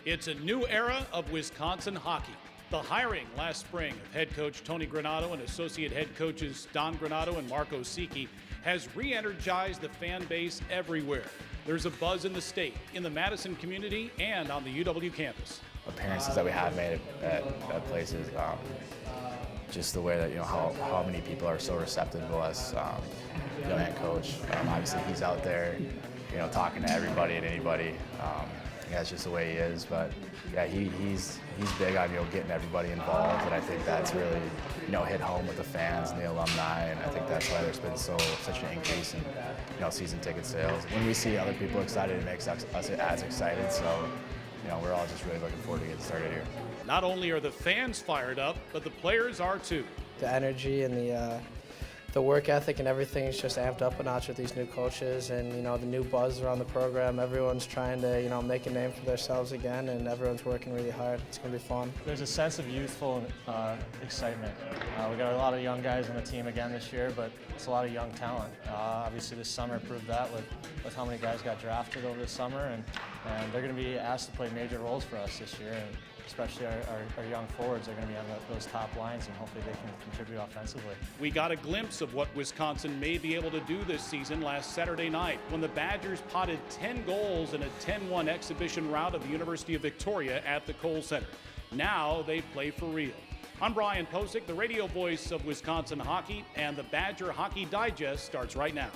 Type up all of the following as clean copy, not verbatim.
It's a new era of Wisconsin hockey. The hiring last spring of head coach Tony Granato and associate head coaches Don Granato and Mark Posick has re-energized the fan base everywhere. There's a buzz in the state, in the Madison community, and on the UW campus. Appearances that we have made at places, just the way that, how many people are so receptive to us. Young head coach, obviously he's out there, talking to everybody and anybody. That's just the way he is. But yeah, he's big on getting everybody involved, and I think that's really hit home with the fans and the alumni, and I think that's why there's been such an increase in season ticket sales. When we see other people excited, it makes us as excited. So we're all just really looking forward to getting started here. Not only are the fans fired up, but the players are too. The energy and the work ethic and everything is just amped up a notch with these new coaches, and the new buzz around the program. Everyone's trying to make a name for themselves again, and everyone's working really hard. It's going to be fun. There's a sense of youthful excitement. We got a lot of young guys on the team again this year, but it's a lot of young talent. Obviously this summer proved that with how many guys got drafted over the summer, and they're going to be asked to play major roles for us this year. And especially our young forwards are going to be on those top lines, and hopefully they can contribute offensively. We got a glimpse of what Wisconsin may be able to do this season last Saturday night when the Badgers potted 10 goals in a 10-1 exhibition rout of the University of Victoria at the Kohl Center. Now they play for real. I'm Brian Posick, the radio voice of Wisconsin hockey, and the Badger Hockey Digest starts right now.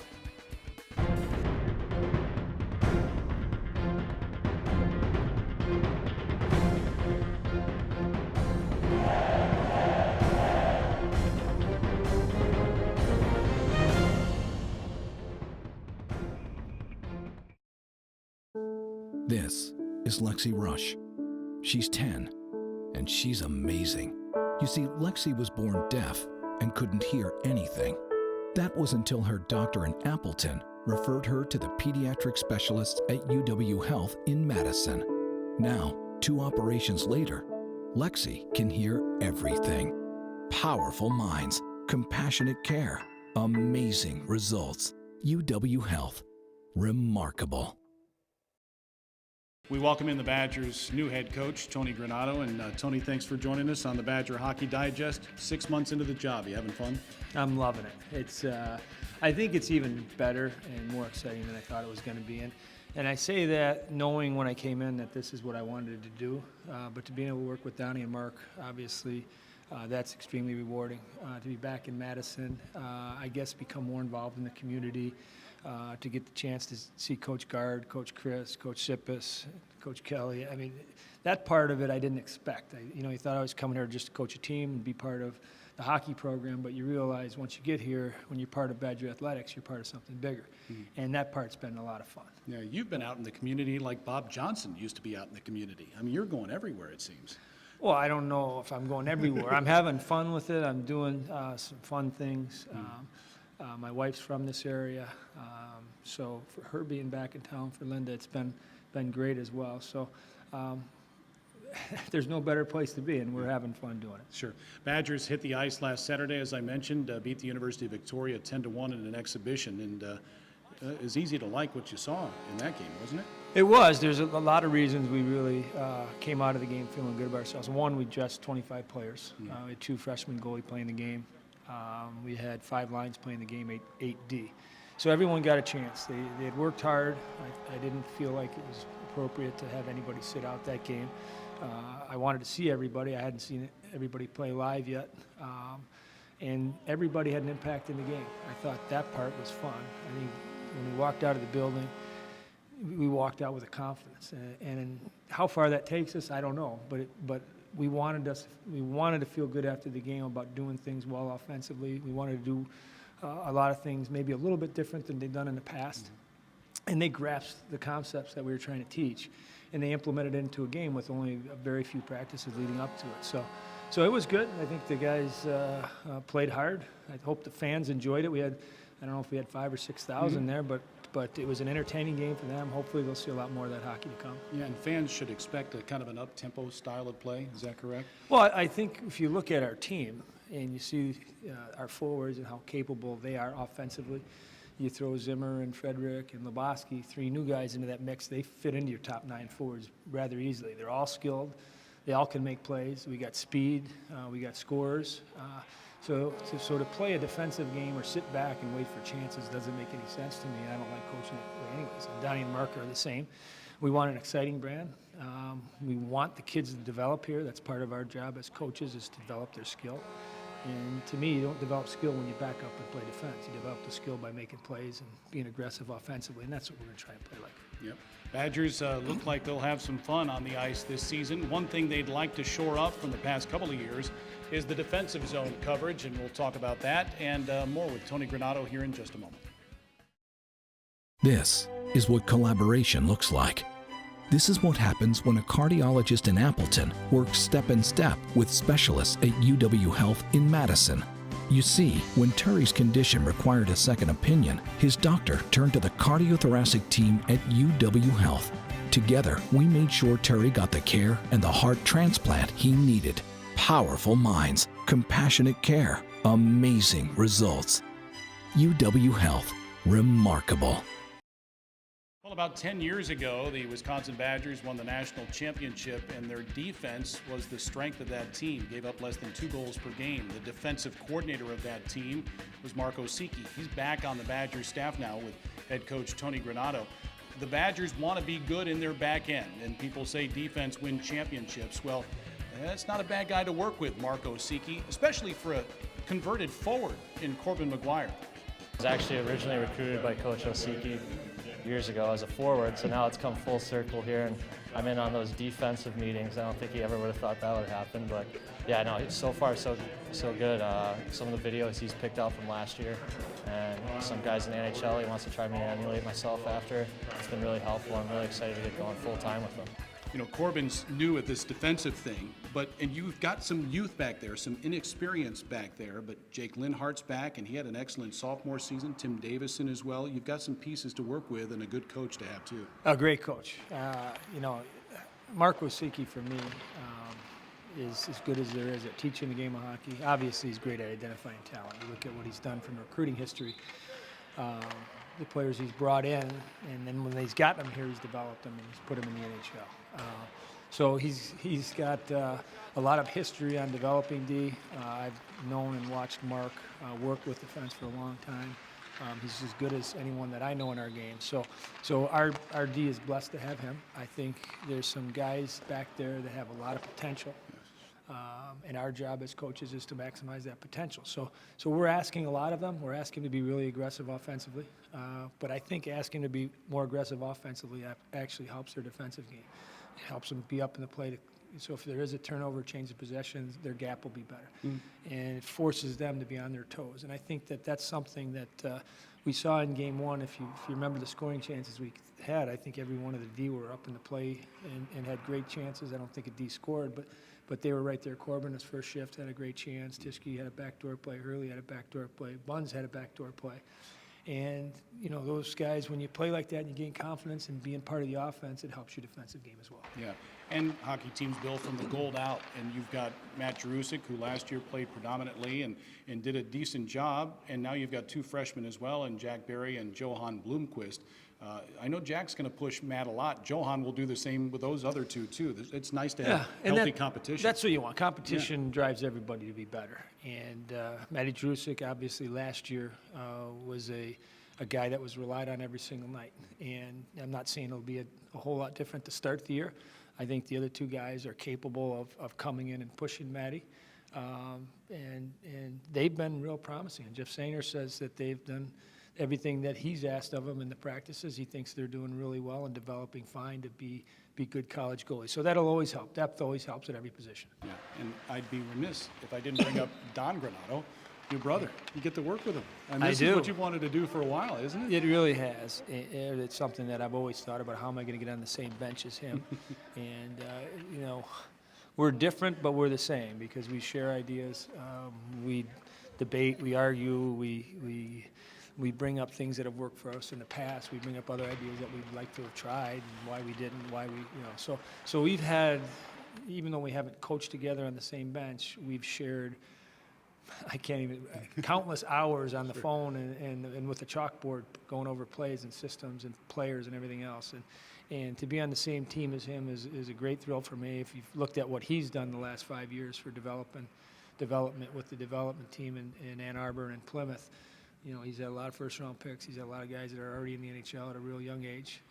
This is Lexi Rush. She's 10, and she's amazing. You see, Lexi was born deaf and couldn't hear anything. That was until her doctor in Appleton referred her to the pediatric specialists at UW Health in Madison. Now, 2 operations later, Lexi can hear everything. Powerful minds, compassionate care, amazing results. UW Health. Remarkable. We welcome in the Badgers' new head coach, Tony Granato. And Tony, thanks for joining us on the Badger Hockey Digest. 6 months into the job, you having fun? I'm loving it. It's, I think it's even better and more exciting than I thought it was going to be. And I say that knowing when I came in that this is what I wanted to do. But to be able to work with Donnie and Mark, obviously, that's extremely rewarding. To be back in Madison, I guess become more involved in the community. To get the chance to see Coach Gard, Coach Chris, Coach Sippis, Coach Kelly. I mean, that part of it I didn't expect. You thought I was coming here just to coach a team and be part of the hockey program, but you realize once you get here, when you're part of Badger Athletics, you're part of something bigger. And that part's been a lot of fun. Yeah, you've been out in the community like Bob Johnson used to be out in the community. I mean, you're going everywhere, it seems. Well, I don't know if I'm going everywhere. I'm having fun with it. I'm doing some fun things. My wife's from this area, so for her being back in town, for Linda, it's been great as well. So there's no better place to be, and we're having fun doing it. Sure. Badgers hit the ice last Saturday, as I mentioned, beat the University of Victoria 10-1 in an exhibition, and it was easy to like what you saw in that game, wasn't it? It was. There's a lot of reasons we really came out of the game feeling good about ourselves. One, we dressed 25 players. We had 2 freshman goalie playing the game. We had 5 lines playing the game, 8D. So everyone got a chance. They had worked hard. I didn't feel like it was appropriate to have anybody sit out that game. I wanted to see everybody. I hadn't seen everybody play live yet. And everybody had an impact in the game. I thought that part was fun. I think when we walked out of the building, we walked out with a confidence. And how far that takes us, I don't know. But we wanted to feel good after the game about doing things well offensively. We wanted to do a lot of things maybe a little bit different than they've done in the past. And they grasped the concepts that we were trying to teach, and they implemented it into a game with only a very few practices leading up to it. So it was good. I think the guys played hard. I hope the fans enjoyed it. I don't know if we had 5,000 or 6,000 there, but it was an entertaining game for them. Hopefully they'll see a lot more of that hockey to come. Yeah, and fans should expect a kind of an up-tempo style of play. Is that correct? Well, I think if you look at our team and you see our forwards and how capable they are offensively, you throw Zimmer and Frederick and Lebowski, 3 new guys into that mix, they fit into your top 9 forwards rather easily. They're all skilled. They all can make plays. We got speed. We got scorers. So to play a defensive game or sit back and wait for chances doesn't make any sense to me. I don't like coaching that way anyways. And Donnie and Mark are the same. We want an exciting brand. We want the kids to develop here. That's part of our job as coaches, is to develop their skill. And to me, you don't develop skill when you back up and play defense. You develop the skill by making plays and being aggressive offensively, and that's what we're going to try and play like. Yep. Badgers look like they'll have some fun on the ice this season. One thing they'd like to shore up from the past couple of years is the defensive zone coverage, and we'll talk about that and more with Tony Granato here in just a moment. This is what collaboration looks like. This is what happens when a cardiologist in Appleton works step in step with specialists at UW Health in Madison. You see, when Terry's condition required a second opinion, his doctor turned to the cardiothoracic team at UW Health. Together, we made sure Terry got the care and the heart transplant he needed. Powerful minds, compassionate care, amazing results. UW Health, remarkable. Well, about 10 years ago, the Wisconsin Badgers won the national championship, and their defense was the strength of that team. Gave up less than 2 goals per game. The defensive coordinator of that team was Mark Posick. He's back on the Badgers staff now with head coach Tony Granato. The Badgers want to be good in their back end, and people say defense wins championships. Well, that's not a bad guy to work with, Mark Posick, especially for a converted forward in Corbin McGuire. I was actually originally recruited by Coach Posick years ago as a forward, so now it's come full circle here, and I'm in on those defensive meetings. I don't think he ever would have thought that would happen, but yeah, no, so far so good. Some of the videos he's picked out from last year, and some guys in the NHL he wants to try me and emulate myself after. It's been really helpful. I'm really excited to get going full time with him. You know, Corbin's new at this defensive thing, and you've got some youth back there, some inexperience back there, but Jake Linhart's back, and he had an excellent sophomore season. Tim Davison as well. You've got some pieces to work with and a good coach to have, too. A great coach. Mark Posick, for me, is as good as there is at teaching the game of hockey. Obviously, he's great at identifying talent. You look at what he's done from recruiting history. The players he's brought in, and then when he's got them here, he's developed them and he's put them in the NHL. So he's got a lot of history on developing D. I've known and watched Mark work with defense for a long time. He's as good as anyone that I know in our game. So our D is blessed to have him. I think there's some guys back there that have a lot of potential. And our job as coaches is to maximize that potential. So we're asking a lot of them. We're asking to be really aggressive offensively. But I think asking to be more aggressive offensively actually helps their defensive game. It helps them be up in the play. So if there is a turnover, change of possessions, their gap will be better. And it forces them to be on their toes. And I think that's something that we saw in game one. If you remember the scoring chances we had, I think every one of the D were up in the play and had great chances. I don't think a D scored, but they were right there. Corbin, his first shift, had a great chance. Tischke had a backdoor play. Hurley had a backdoor play. Buns had a backdoor play. And, those guys, when you play like that and you gain confidence in being part of the offense, it helps your defensive game as well. Yeah, and hockey teams built from the gold out, and you've got Matt Jarusik, who last year played predominantly and did a decent job, and now you've got 2 freshmen as well, and Jack Berry and Johan Blomqvist. I know Jack's going to push Matt a lot. Johan will do the same with those other 2, too. It's nice to have healthy competition. That's what you want. Competition drives everybody to be better. And Matty Jarusik, obviously, last year was a guy that was relied on every single night. And I'm not saying it'll be a whole lot different to start the year. I think the other 2 guys are capable of coming in and pushing Matty. And they've been real promising. And Jeff Sainer says that they've done everything that he's asked of them in the practices. He thinks they're doing really well and developing fine to be good college goalies. So that'll always help. Depth always helps at every position. Yeah, and I'd be remiss if I didn't bring up Don Granato, your brother. You get to work with him. And this is what you've wanted to do for a while, isn't it? It really has. It's something that I've always thought about. How am I going to get on the same bench as him? And, we're different, but we're the same because we share ideas. We debate, we argue, we bring up things that have worked for us in the past. We bring up other ideas that we'd like to have tried and why we didn't, So we've had, even though we haven't coached together on the same bench, we've shared I can't even, countless hours on the phone and with the chalkboard going over plays and systems and players and everything else. And to be on the same team as him is a great thrill for me. If you've looked at what he's done the last 5 years for development with the development team in Ann Arbor and Plymouth, you know, he's had a lot of first-round picks. He's had a lot of guys that are already in the NHL at a real young age.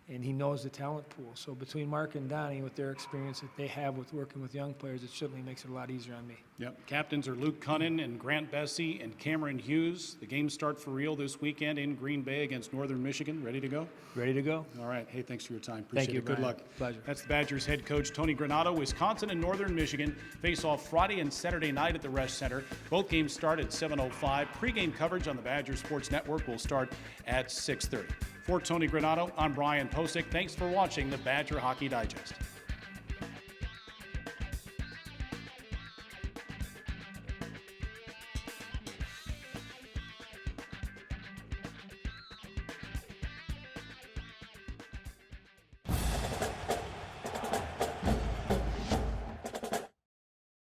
And he knows the talent pool. So between Mark and Donnie, with their experience that they have with working with young players, it certainly makes it a lot easier on me. Yep. Captains are Luke Cunnin and Grant Bessie and Cameron Hughes. The games start for real this weekend in Green Bay against Northern Michigan. Ready to go? Ready to go. All right. Hey, thanks for your time. Appreciate Thank you, it. Good Brian. luck. Pleasure. That's the Badgers head coach Tony Granato. Wisconsin and Northern Michigan face off Friday and Saturday night at the Resch Center. Both games start at 7:05. Pre-game coverage on the Badgers Sports Network will start at 6:30. For Tony Granato, I'm Brian Posick. Thanks for watching the Badger Hockey Digest.